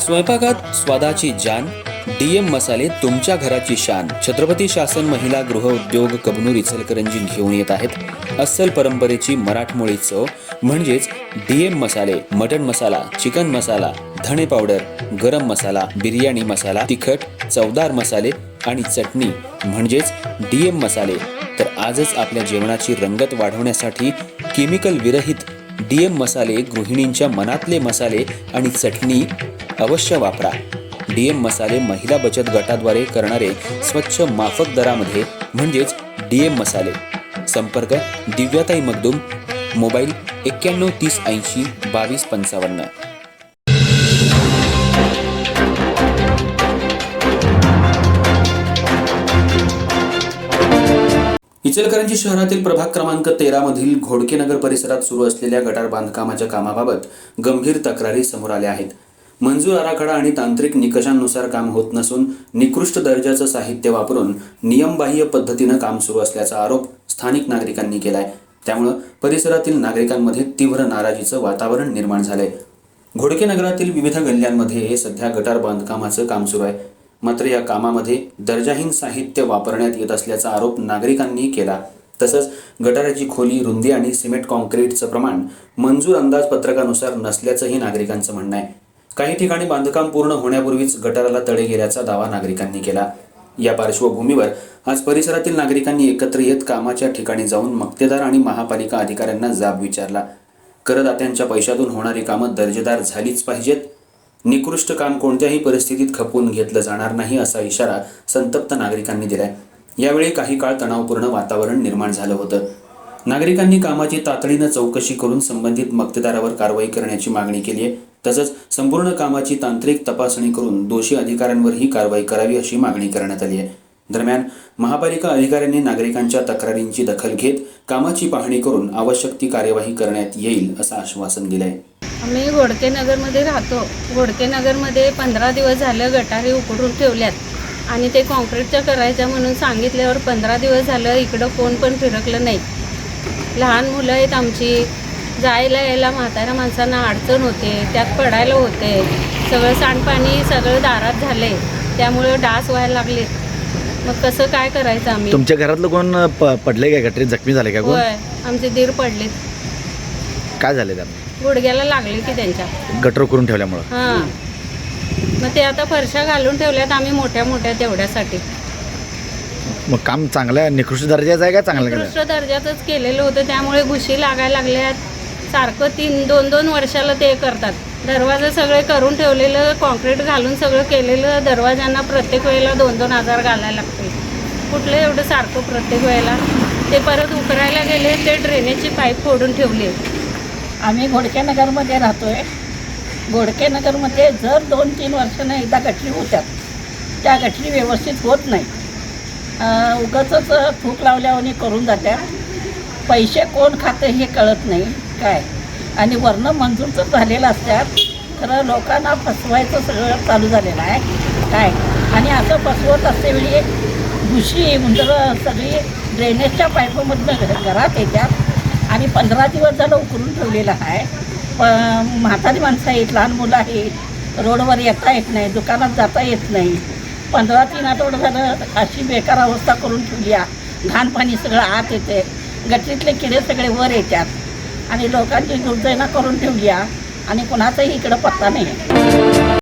स्वयंपाकात स्वादाची जान, डीएम मसाले तुमच्या घराची शान. छत्रपती शासन महिला गृह उद्योग कबनूर इचलकरंजी घेऊन येत आहेत अस्सल परंपरेची मराठमोळी चव म्हणजेच डीएम मसाले. मटन मसाला, चिकन मसाला, धणे पावडर, गरम मसाला, बिर्याणी मसाला, तिखट चवदार मसाले आणि चटणी म्हणजेच डीएम मसाले. तर आजच आपल्या जेवणाची रंगत वाढवण्यासाठी केमिकल विरहित डीएम मसाले, गृहिणींच्या मनातले मसाले आणि चटणी अवश्य वापरा. डीएम मसाले महिला बचत गटाद्वारे करणारे स्वच्छ माफक दरामध्ये म्हणजेच डीएम मसाले. संपर्क दिव्याताई मगदूम, मोबाईल 91 30 80 22 55. इचलकरंजी शहरातील प्रभाग क्रमांक 13 मधील घोडकेनगर परिसरात सुरू असलेल्या गटार बांधकामाच्या कामाबाबत गंभीर तक्रारी समोर आल्या आहेत. मंजूर आराखडा आणि तांत्रिक निकषांनुसार काम होत नसून निकृष्ट दर्जाचं साहित्य वापरून नियमबाह्य पद्धतीनं काम सुरू असल्याचा आरोप स्थानिक नागरिकांनी केलाय. त्यामुळे परिसरातील नागरिकांमध्ये तीव्र नाराजीचं वातावरण निर्माण झालंय. घोडकेनगरातील विविध गल्ल्यांमध्ये सध्या गटार बांधकामाचं काम सुरू आहे. मात्र या कामामध्ये दर्जाहीन साहित्य वापरण्यात येत असल्याचा आरोप नागरिकांनी केला. तसंच गटाराची खोली, रुंदी आणि सिमेंट कॉन्क्रीटचं प्रमाण मंजूर अंदाजपत्रकानुसार नसल्याचंही नागरिकांचं म्हणणं आहे. काही ठिकाणी बांधकाम पूर्ण होण्यापूर्वीच गटाराला तडे गेल्याचा दावा नागरिकांनी केला. या पार्श्वभूमीवर आज परिसरातील नागरिकांनी एकत्र येत कामाच्या ठिकाणी जाऊन मक्तेदार आणि महापालिका अधिकाऱ्यांना जाब विचारला. करदात्यांच्या पैशातून होणारी कामं दर्जेदार झालीच पाहिजेत. निकृष्ट काम कोणत्याही परिस्थितीत खपवून घेतलं जाणार नाही असा इशारा संतप्त नागरिकांनी दिलाय. यावेळी काही काळ तणावपूर्ण वातावरण निर्माण झालं होतं. नागरिकांनी कामाची तातडीनं चौकशी करून संबंधित मक्तेदारावर कारवाई करण्याची मागणी केली आहे. तसंच संपूर्ण कामाची तांत्रिक तपासणी करून दोषी अधिकाऱ्यांवरही कारवाई करावी अशी मागणी करण्यात आली आहे. दरम्यान महापालिका अधिकाऱ्यांनी नागरिकांच्या तक्रारींची दखल घेत कामाची पाहणी करून आवश्यक ती कार्यवाही करण्यात येईल असं आश्वासन दिलंय. आम्ही घोडकेनगरमध्ये राहतो. घोडकेनगरमध्ये 15 दिवस झालं गटारी उकडून ठेवल्यात आणि ते कॉन्क्रीटच्या करायच्या म्हणून सांगितल्यावर 15 दिवस झालं इकडं कोण पण फिरकलं नाही. लहान मुलं आहेत आमची, जायला यायला म्हाताऱ्या माणसांना अडचण होते, त्यात पडायला होते. सगळं सांडपाणी सगळं दारात झाले, त्यामुळं डास व्हायला लागले. मग कसं काय करायचं आम्ही? तुमच्या घरातलं कोण पडले काय? गटरीत जखमी झाले का कोण? होय, आमचे दीर पडलेत. काय झाले त्यांना? गुडघ्याला लागले की त्यांच्या गटर करून ठेवल्यामुळं. हां, मग ते आता फरशा घालून ठेवल्यात आम्ही मोठ्या मोठ्या तेवढ्यासाठी. मग काम चांगलं निकृष्ट दर्जाचं आहे का चांगलं केलं? निकृष्ट दर्जाचंच केलेलं होतं, त्यामुळे घुशी लागायला लागल्यात. सारखं 2-2 वर्षाला ते करतात. दरवाजे सगळे करून ठेवलेलं, कॉन्क्रीट घालून सगळं केलेलं, दरवाजांना प्रत्येक वेळेला 2-2 हजार घालायला लागते. कुठलं एवढं सारखं प्रत्येक वेळेला? ते परत उकरायला गेले, ते ड्रेनेजची पाईप फोडून ठेवली. आम्ही घोडकेनगरमध्ये राहतो आहे. घोडकेनगरमध्ये जर 2-3 वर्षानं एकदा गटरी होत्यात, त्या गटरी व्यवस्थित होत नाही. उगाचच थूक लावल्यावानी करून जात्या. पैसे कोण खातं हे कळत नाही काय. आणि वरनं मंजूर तर झालेलं असतात, खरं लोकांना फसवायचं सगळं चालू झालेलं आहे काय. आणि असं फसवत असतेवेळी घुशी उंदरं सगळी ड्रेनेजच्या पाईपमधनं घरात येतात आणि 15 दिवस झालं उकरून ठेवलेलं आहे. म्हातारी माणसं आहेत, लहान मुलं आहेत, रोडवर येता येत नाही, दुकानात जाता येत नाही. 15-3 आठवडं झालं अशी बेकार अवस्था करून ठेवली आहे. घाण पाणी सगळं आत येते, गटरीतले किडे सगळे वर येतात आणि लोकांची दुर्दैना करून ठेवली आहे आणि कुणाचाही इकडं पत्ता नाही.